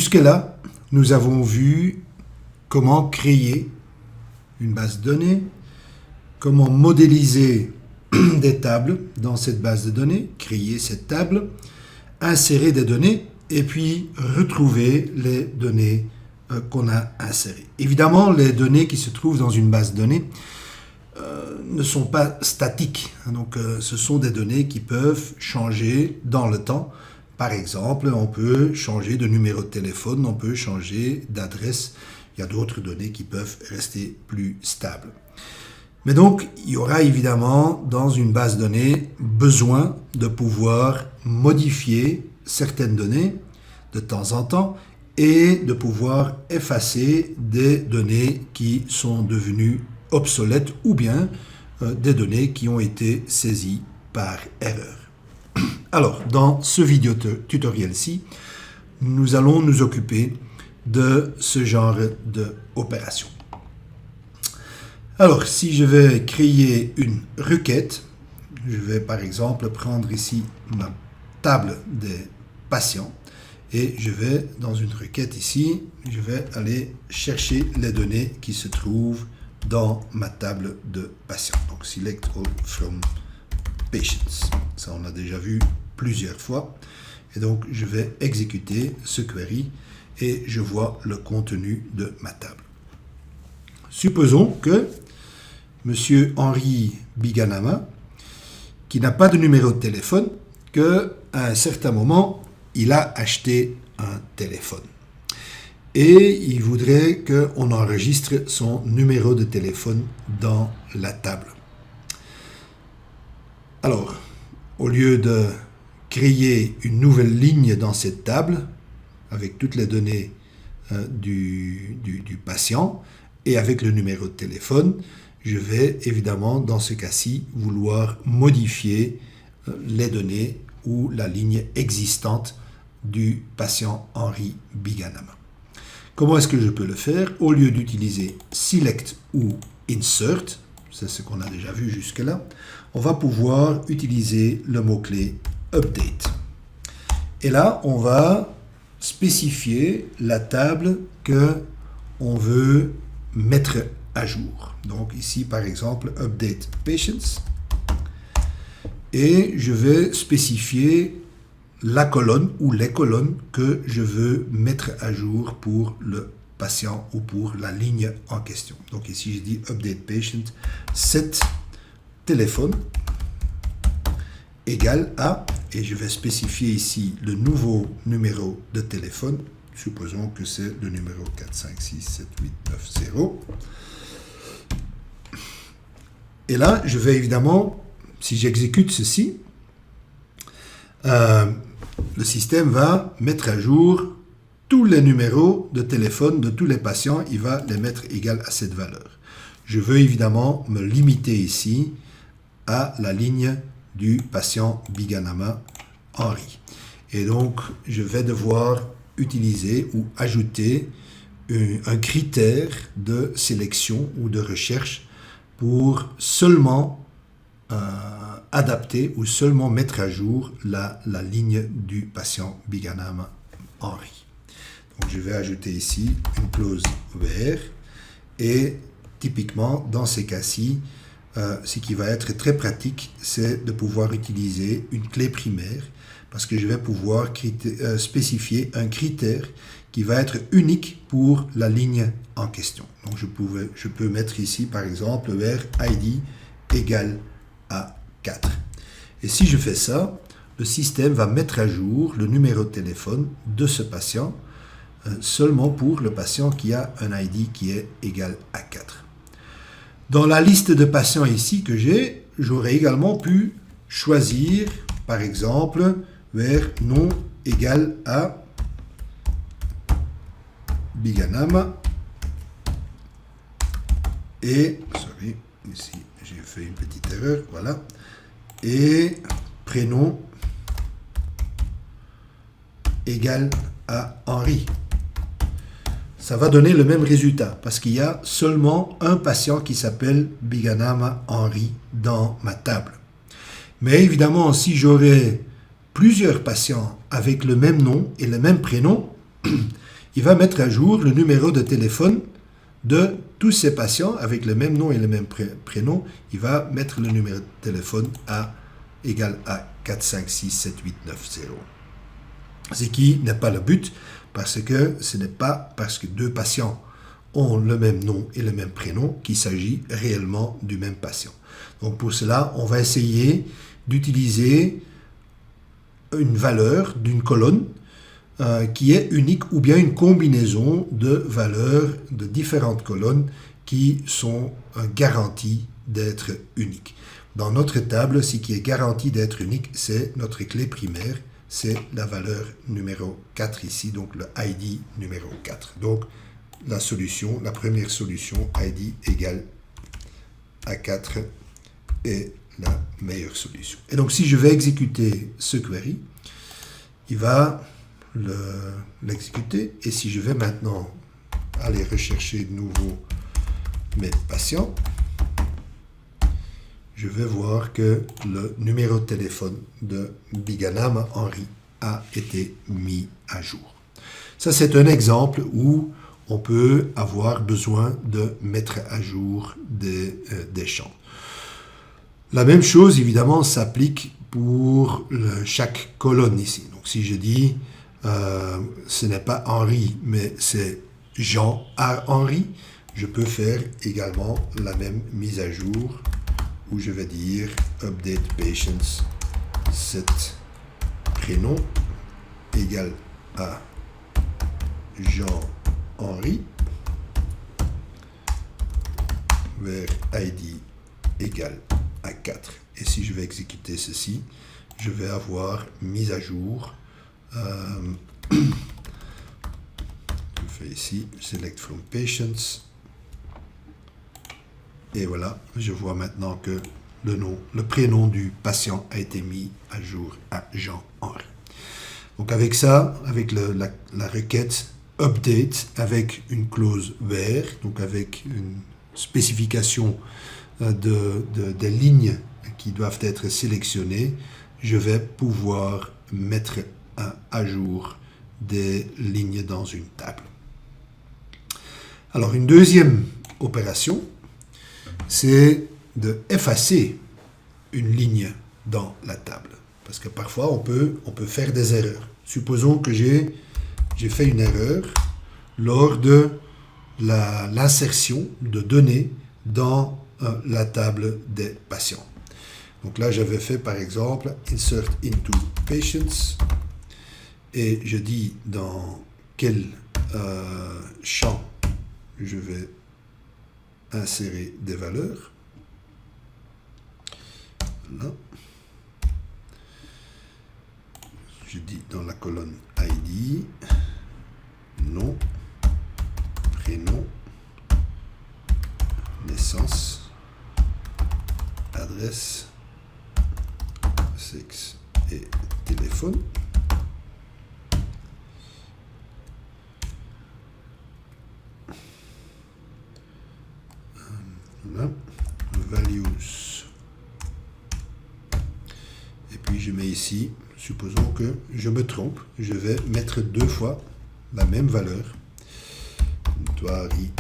Jusque-là, nous avons vu comment créer une base de données, comment modéliser des tables dans cette base de données, créer cette table, insérer des données et puis retrouver les données qu'on a insérées. Évidemment, les données qui se trouvent dans une base de données ne sont pas statiques. Donc, ce sont des données qui peuvent changer dans le temps. Par exemple, on peut changer de numéro de téléphone, on peut changer d'adresse. Il y a d'autres données qui peuvent rester plus stables. Mais donc, il y aura évidemment dans une base de données besoin de pouvoir modifier certaines données de temps en temps et de pouvoir effacer des données qui sont devenues obsolètes ou bien des données qui ont été saisies par erreur. Alors, dans ce vidéo tutoriel-ci, nous allons nous occuper de ce genre d'opération. Alors, si je vais créer une requête, je vais par exemple prendre ici ma table des patients et je vais, dans une requête ici, je vais aller chercher les données qui se trouvent dans ma table de patients. Donc, select all from patients. Ça, on a déjà vu plusieurs fois. Et donc, je vais exécuter ce query et je vois le contenu de ma table. Supposons que Monsieur Henri Biganama, qui n'a pas de numéro de téléphone, qu'à un certain moment, il a acheté un téléphone. Et il voudrait qu'on enregistre son numéro de téléphone dans la table. Alors, au lieu de créer une nouvelle ligne dans cette table, avec toutes les données du patient et avec le numéro de téléphone, je vais évidemment, dans ce cas-ci, vouloir modifier les données ou la ligne existante du patient Henri Biganama. Comment est-ce que je peux le faire? Au lieu d'utiliser select ou insert, c'est ce qu'on a déjà vu jusque-là, on va pouvoir utiliser le mot-clé update. Et là, on va spécifier la table que on veut mettre à jour. Donc ici, par exemple, update patients. Et je vais spécifier la colonne ou les colonnes que je veux mettre à jour pour le patient ou pour la ligne en question. Donc ici, je dis update patient, set téléphone égale à, et je vais spécifier ici le nouveau numéro de téléphone. Supposons que c'est le numéro 4567890. Et là, je vais évidemment, si j'exécute ceci, le système va mettre à jour tous les numéros de téléphone de tous les patients. Il va les mettre égal à cette valeur. Je veux évidemment me limiter ici à la ligne du patient Biganama Henri. Et donc, je vais devoir utiliser ou ajouter un critère de sélection ou de recherche pour seulement adapter ou seulement mettre à jour la ligne du patient Biganama Henri. Donc, je vais ajouter ici une clause where et typiquement, dans ces cas-ci, ce qui va être très pratique, c'est de pouvoir utiliser une clé primaire parce que je vais pouvoir spécifier un critère qui va être unique pour la ligne en question. Donc, je peux mettre ici, par exemple, where ID égale à 4. Et si je fais ça, le système va mettre à jour le numéro de téléphone de ce patient seulement pour le patient qui a un ID qui est égal à 4. Dans la liste de patients ici que j'ai, j'aurais également pu choisir, par exemple, where nom égal à Biganama et, sorry, ici j'ai fait une petite erreur, voilà, et prénom égal à Henri. Ça va donner le même résultat parce qu'il y a seulement un patient qui s'appelle Biganama Henri dans ma table. Mais évidemment, si j'aurais plusieurs patients avec le même nom et le même prénom, il va mettre à jour le numéro de téléphone de tous ces patients avec le même nom et le même prénom. Il va mettre le numéro de téléphone égal à 4567890. Ce qui n'est pas le but, parce que ce n'est pas parce que deux patients ont le même nom et le même prénom qu'il s'agit réellement du même patient. Donc pour cela, on va essayer d'utiliser une valeur d'une colonne qui est unique ou bien une combinaison de valeurs de différentes colonnes qui sont garanties d'être uniques. Dans notre table, ce qui est garanti d'être unique, c'est notre clé primaire, c'est la valeur numéro 4 ici, donc le ID numéro 4. Donc la solution, la première solution, ID égale à 4 est la meilleure solution. Et donc si je vais exécuter ce query, il va l'exécuter. Et si je vais maintenant aller rechercher de nouveau mes patients, je vais voir que le numéro de téléphone de Biganam Henry a été mis à jour. Ça, c'est un exemple où on peut avoir besoin de mettre à jour des champs. La même chose, évidemment, s'applique pour chaque colonne ici. Donc, si je dis, ce n'est pas Henri, mais c'est Jean Henri, je peux faire également la même mise à jour où je vais dire update patients set prénom égale à Jean-Henri vers ID égale à 4. Et si je vais exécuter ceci, je vais avoir mise à jour. Je fais ici, select from patients. Et voilà, je vois maintenant que le prénom du patient a été mis à jour à Jean-Henri. Donc avec ça, avec la requête update, avec une clause where, donc avec une spécification des lignes qui doivent être sélectionnées, je vais pouvoir mettre à jour des lignes dans une table. Alors une deuxième opération, c'est de effacer une ligne dans la table. Parce que parfois, on peut faire des erreurs. Supposons que j'ai fait une erreur lors de l'insertion de données dans la table des patients. Donc là, j'avais fait par exemple insert into patients et je dis dans quel champ je vais insérer des valeurs. Là. Je dis dans la colonne ID, nom, prénom, naissance, adresse, sexe et téléphone. Là, values. Et puis je mets ici, supposons que je me trompe, je vais mettre deux fois la même valeur. Toari,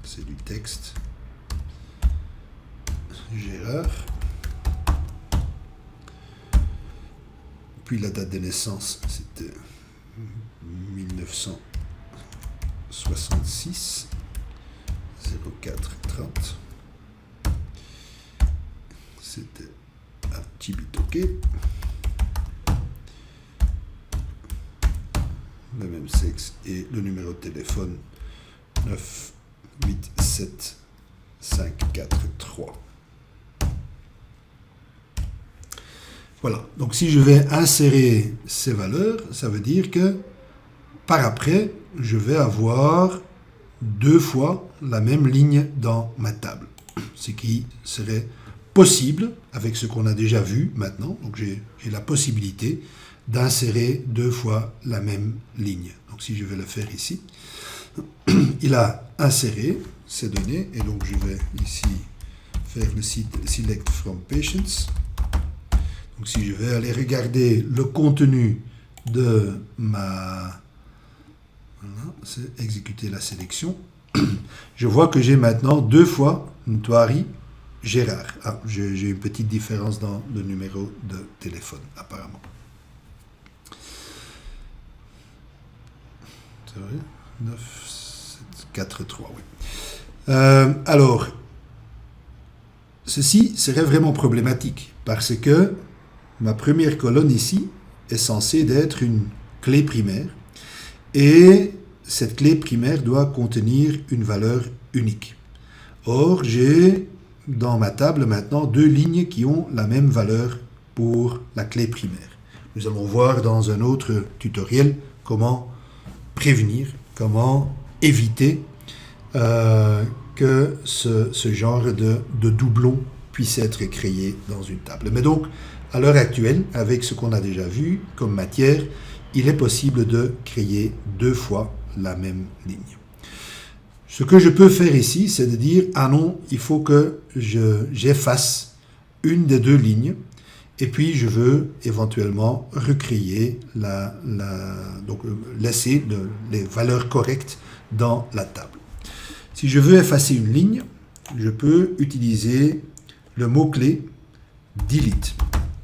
c'est du texte. Gérard. Puis la date de naissance, c'était 1966. 0430. C'était un petit bitoquet. Le même sexe et le numéro de téléphone 987543. Voilà. Donc si je vais insérer ces valeurs, ça veut dire que par après, je vais avoir deux fois la même ligne dans ma table. Ce qui serait possible avec ce qu'on a déjà vu maintenant. Donc j'ai la possibilité d'insérer deux fois la même ligne. Donc si je vais le faire ici, il a inséré ces données et donc je vais ici faire le site select from patients. Donc si je vais aller regarder le contenu de ma... Voilà, c'est exécuter la sélection. Je vois que j'ai maintenant 2 fois Ntwari Gérard. Ah, j'ai une petite différence dans le numéro de téléphone, apparemment. C'est vrai 9, 7, 4, 3, oui. Alors, ceci serait vraiment problématique parce que ma première colonne ici est censée être une clé primaire et cette clé primaire doit contenir une valeur unique. Or, j'ai dans ma table maintenant 2 lignes qui ont la même valeur pour la clé primaire. Nous allons voir dans un autre tutoriel comment prévenir, comment éviter que ce genre de doublon puisse être créé dans une table. Mais donc, à l'heure actuelle, avec ce qu'on a déjà vu comme matière, il est possible de créer 2 fois la même ligne. Ce que je peux faire ici, c'est de dire, ah non, il faut que j'efface une des 2 lignes, et puis je veux éventuellement recréer donc laisser les valeurs correctes dans la table. Si je veux effacer une ligne, je peux utiliser le mot-clé delete.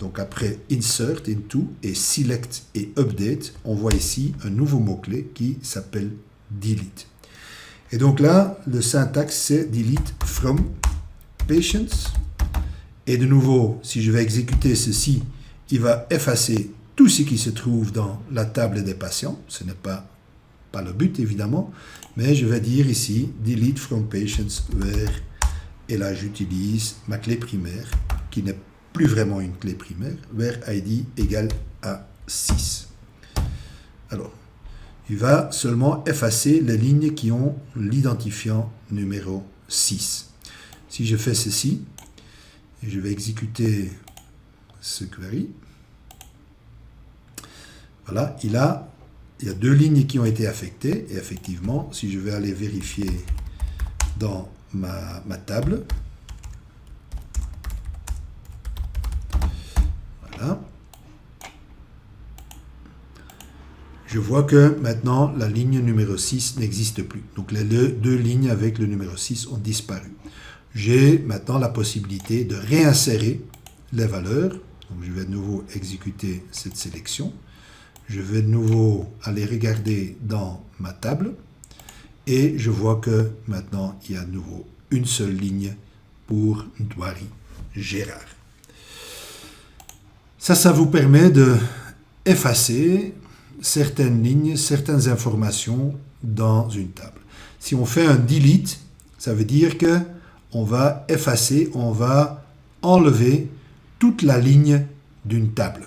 Donc après insert, into et select et update, on voit ici un nouveau mot-clé qui s'appelle delete. Et donc là, le syntaxe c'est delete from patients. Et de nouveau, si je vais exécuter ceci, il va effacer tout ce qui se trouve dans la table des patients. Ce n'est pas le but évidemment, mais je vais dire ici delete from patients where, et là j'utilise ma clé primaire qui n'est plus vraiment une clé primaire, where id égale à 6. Alors, il va seulement effacer les lignes qui ont l'identifiant numéro 6. Si je fais ceci, et je vais exécuter ce query, voilà, il y a 2 lignes qui ont été affectées, et effectivement, si je vais aller vérifier dans ma table, voilà, je vois que maintenant la ligne numéro 6 n'existe plus. Donc les 2 lignes avec le numéro 6 ont disparu. J'ai maintenant la possibilité de réinsérer les valeurs. Donc je vais de nouveau exécuter cette sélection. Je vais de nouveau aller regarder dans ma table et je vois que maintenant il y a de nouveau une seule ligne pour Ntwari Gérard. Ça vous permet de effacer certaines lignes, certaines informations dans une table. Si on fait un delete, ça veut dire que on va effacer, on va enlever toute la ligne d'une table.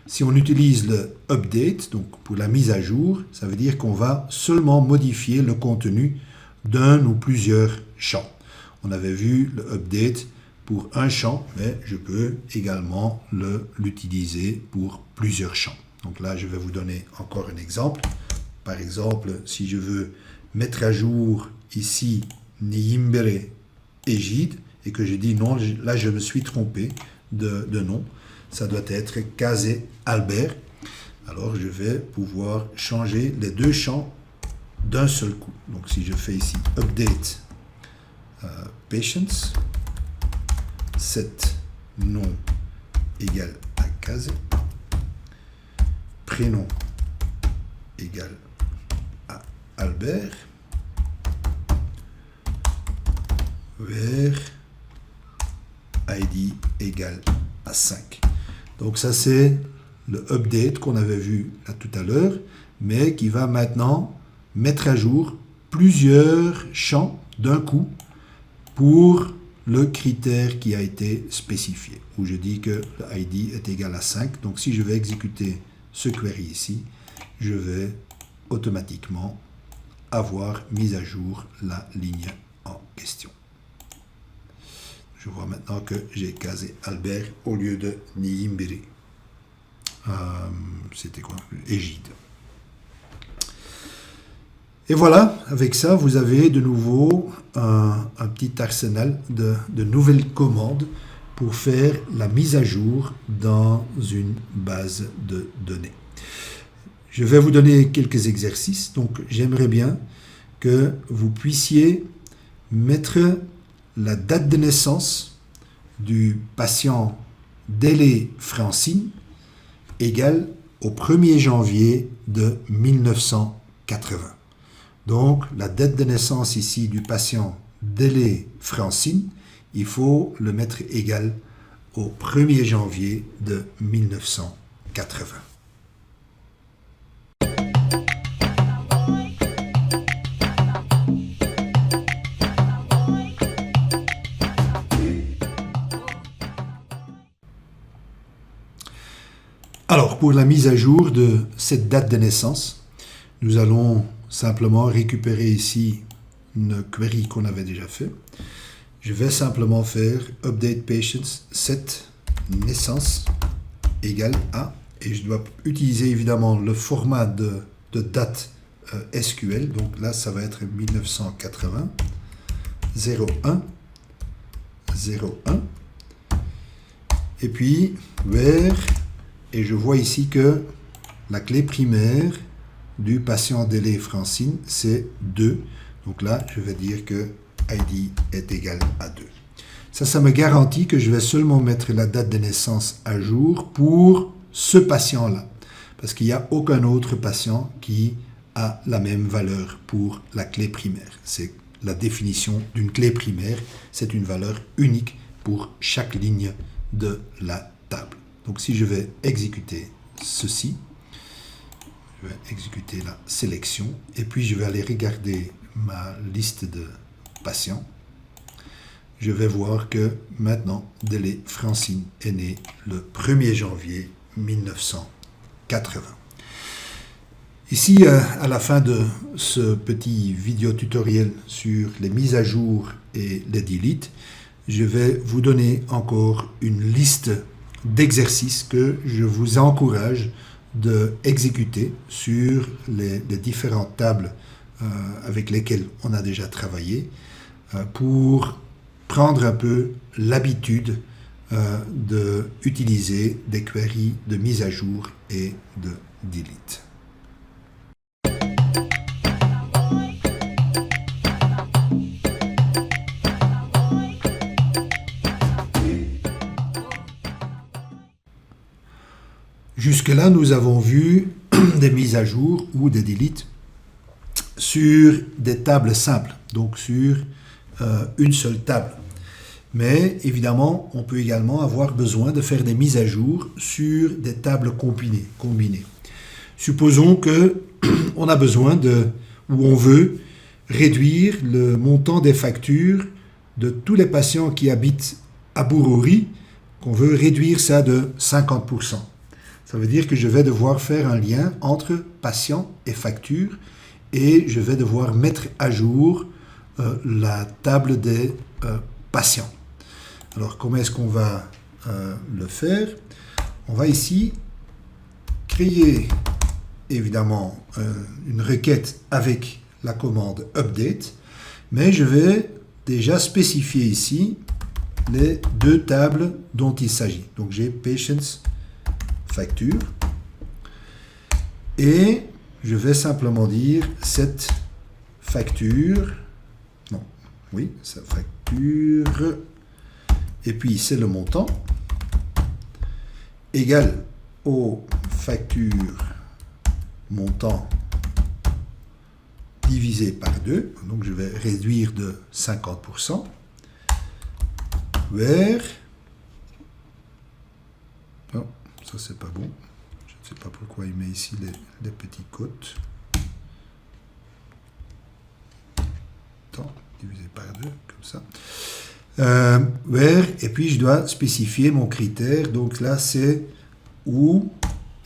Si on utilise le update, donc pour la mise à jour, ça veut dire qu'on va seulement modifier le contenu d'un ou plusieurs champs. On avait vu le update pour un champ, mais je peux également l'utiliser pour plusieurs champs. Donc là, je vais vous donner encore un exemple. Par exemple, si je veux mettre à jour ici Niyimbere Égide et que je dis non, là je me suis trompé de nom, ça doit être Kazé Albert. Alors je vais pouvoir changer les 2 champs d'un seul coup. Donc si je fais ici update patients, set nom égale à Kazé, prénom égale à Albert, where id égale à 5. Donc ça c'est le update qu'on avait vu là tout à l'heure, mais qui va maintenant mettre à jour plusieurs champs d'un coup pour le critère qui a été spécifié, où je dis que le id est égal à 5. Donc si je vais exécuter ce query ici, je vais automatiquement avoir mis à jour la ligne en question. Je vois maintenant que j'ai casé Albert au lieu de Niyimbere. C'était quoi? Égide. Et voilà, avec ça, vous avez de nouveau un petit arsenal de nouvelles commandes pour faire la mise à jour dans une base de données. Je vais vous donner quelques exercices. Donc, j'aimerais bien que vous puissiez mettre la date de naissance du patient Delay Francine égale au 1er janvier de 1980. Donc, la date de naissance ici du patient Delay Francine, il faut le mettre égal au 1er janvier de 1980. Alors, pour la mise à jour de cette date de naissance, nous allons simplement récupérer ici une query qu'on avait déjà fait. Je vais simplement faire update patients set naissance égale à, et je dois utiliser évidemment le format de date SQL. Donc là, ça va être 1980 01 01 et puis where. Et je vois ici que la clé primaire du patient Delay Francine, c'est 2. Donc là, je vais dire que ID est égal à 2. Ça me garantit que je vais seulement mettre la date de naissance à jour pour ce patient-là. Parce qu'il n'y a aucun autre patient qui a la même valeur pour la clé primaire. C'est la définition d'une clé primaire. C'est une valeur unique pour chaque ligne de la table. Donc, si je vais exécuter ceci, je vais exécuter la sélection et puis je vais aller regarder ma liste de patients. Je vais voir que maintenant, Delay Francine est né le 1er janvier 1980. Ici, à la fin de ce petit vidéo tutoriel sur les mises à jour et les deletes, je vais vous donner encore une liste d'exercices que je vous encourage d'exécuter sur les différentes tables avec lesquelles on a déjà travaillé pour prendre un peu l'habitude d'utiliser des queries de mise à jour et de delete. Jusque-là, nous avons vu des mises à jour ou des deletes sur des tables simples, donc sur une seule table. Mais évidemment, on peut également avoir besoin de faire des mises à jour sur des tables combinées. Supposons qu'on a besoin ou on veut réduire le montant des factures de tous les patients qui habitent à Bururi, qu'on veut réduire ça de 50%. Ça veut dire que je vais devoir faire un lien entre patient et facture et je vais devoir mettre à jour la table des patients. Alors, comment est-ce qu'on va le faire? On va ici créer évidemment une requête avec la commande update, mais je vais déjà spécifier ici les deux tables dont il s'agit. Donc, j'ai patients facture et je vais simplement dire cette facture, non, oui, sa facture, et puis c'est le montant, égal aux factures montant divisé par 2, donc je vais réduire de 50%, where, non, ça c'est pas bon, je ne sais pas pourquoi il met ici les petits côtes, attends, divisé par 2, comme ça, where, et puis je dois spécifier mon critère, donc là c'est où,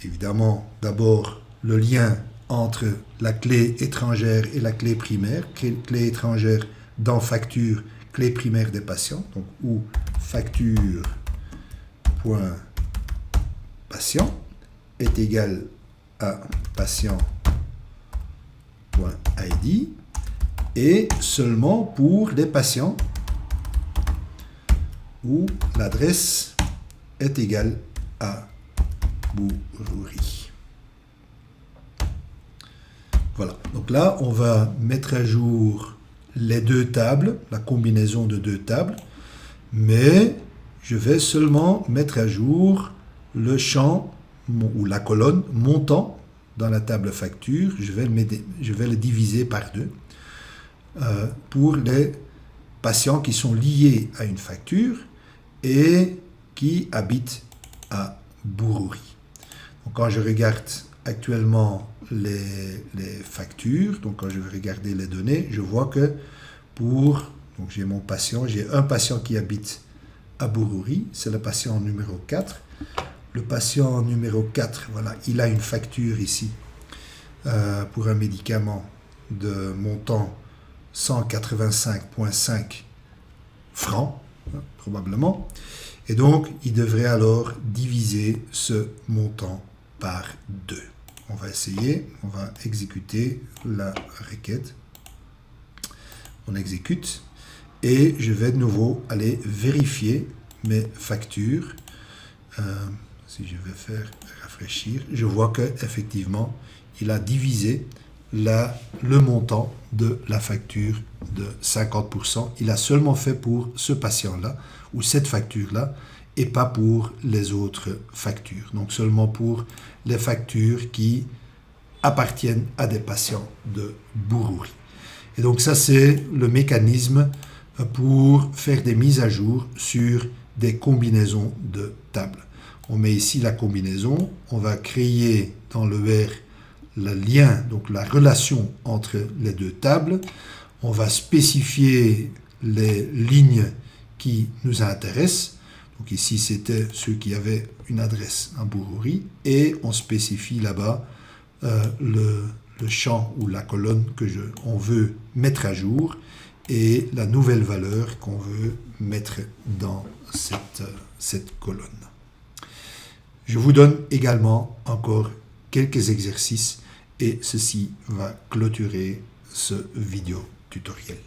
évidemment d'abord le lien entre la clé étrangère et la clé primaire, clé étrangère dans facture, clé primaire des patients, donc où facture.patient est égal à patient.id et seulement pour les patients où l'adresse est égale à Bururi. Voilà, donc là, on va mettre à jour les deux tables, la combinaison de deux tables, mais je vais seulement mettre à jour le champ ou la colonne montant dans la table facture. Je vais le diviser par deux pour les patients qui sont liés à une facture et qui habitent à Bururi. Donc quand je regarde actuellement les factures, donc quand je vais regarder les données, je vois que donc j'ai mon patient, j'ai un patient qui habite à Bururi, c'est le patient numéro 4. Le patient numéro 4, voilà, il a une facture ici pour un médicament de montant 185,5 francs, probablement. Et donc, il devrait alors diviser ce montant par 2. On va essayer, on va exécuter la requête. On exécute et je vais de nouveau aller vérifier mes factures. Si je vais faire rafraîchir, je vois qu'effectivement, il a divisé le montant de la facture de 50%. Il a seulement fait pour ce patient-là, ou cette facture-là, et pas pour les autres factures. Donc seulement pour les factures qui appartiennent à des patients de Bururi. Et donc ça, c'est le mécanisme pour faire des mises à jour sur des combinaisons de tables. On met ici la combinaison, on va créer dans le R le lien, donc la relation entre les deux tables. On va spécifier les lignes qui nous intéressent. Donc ici, c'était ceux qui avaient une adresse à Bururi. Et on spécifie là-bas le champ ou la colonne on veut mettre à jour et la nouvelle valeur qu'on veut mettre dans cette colonne. Je vous donne également encore quelques exercices et ceci va clôturer ce vidéo tutoriel.